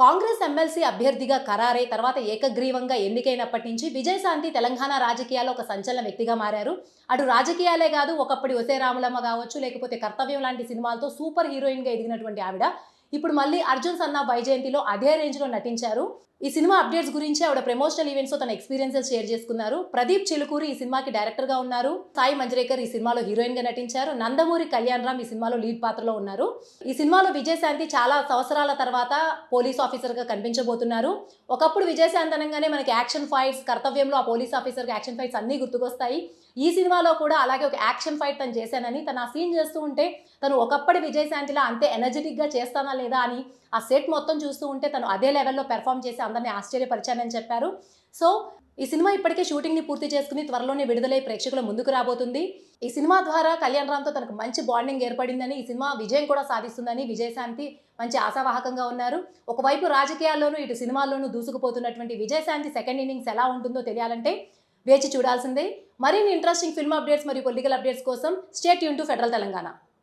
Congress MLC అభ్యర్థిగా ఖరారై తర్వాత ఏకగ్రీవంగా ఎన్నికైనప్పటి నుంచి విజయశాంతి తెలంగాణ రాజకీయాల్లో ఒక సంచలన వ్యక్తిగా మారారు. అటు రాజకీయాలే కాదు, ఒకప్పటి ఒసే రాములమ్మ కావచ్చు, లేకపోతే కర్తవ్యం లాంటి సినిమాలతో సూపర్ హీరోయిన్గా ఎదిగినటువంటి ఆవిడ ఇప్పుడు మళ్ళీ అర్జున్ సన్నా వైజయంతిలో అదే రేంజ్లో నటించారు. ఈ సినిమా అప్డేట్స్ గురించి ఆవిడ ప్రమోషనల్ ఈవెంట్స్లో తన ఎక్స్పీరియన్సెస్ షేర్ చేసుకున్నారు. ప్రదీప్ చిలుకూరి ఈ సినిమాకి డైరెక్టర్గా ఉన్నారు. సాయి మంజ్రేకర్ ఈ సినిమాలో హీరోయిన్గా నటించారు. నందమూరి కళ్యాణ్ రామ్ ఈ సినిమాలో లీడ్ పాత్రలో ఉన్నారు. ఈ సినిమాలో విజయశాంతి చాలా సంవత్సరాల తర్వాత పోలీస్ ఆఫీసర్గా కనిపించబోతున్నారు. ఒకప్పుడు విజయశాంతి అనగానే మనకి యాక్షన్ ఫైట్స్, కర్తవ్యంలో ఆ పోలీస్ ఆఫీసర్గా యాక్షన్ ఫైట్స్ అన్నీ గుర్తుకొస్తాయి. ఈ సినిమాలో కూడా అలాగే ఒక యాక్షన్ ఫైట్ తను చేశానని, తను ఆ సీన్ చేస్తూ ఉంటే తను ఒకప్పటి విజయశాంతిలా అంతే ఎనర్జెటిక్గా చేస్తానా లేదా అని ఆ సెట్ మొత్తం చూస్తూ ఉంటే తను అదే లెవెల్లో పెర్ఫామ్ చేసి అందరినీ ఆశ్చర్యపరిచానని చెప్పారు. సో ఈ సినిమా ఇప్పటికే షూటింగ్ని పూర్తి చేసుకుని త్వరలోనే విడుదలై ప్రేక్షకుల ముందుకు రాబోతుంది. ఈ సినిమా ద్వారా కళ్యాణ్ రామ్తో తనకు మంచి బాండింగ్ ఏర్పడిందని, ఈ సినిమా విజయం కూడా సాధిస్తుందని విజయశాంతి మంచి ఆశావాహకంగా ఉన్నారు. ఒకవైపు రాజకీయాల్లోనూ ఇటు సినిమాల్లోనూ దూసుకుపోతున్నటువంటి విజయశాంతి సెకండ్ ఇన్నింగ్స్ ఎలా ఉంటుందో తెలియాలంటే వేచి చూడాల్సిందే. మరిన్ని ఇంట్రెస్టింగ్ ఫిల్మ్ అప్డేట్స్ మరియు పొలిటికల్ అప్డేట్స్ కోసం stay tune to federal Telangana.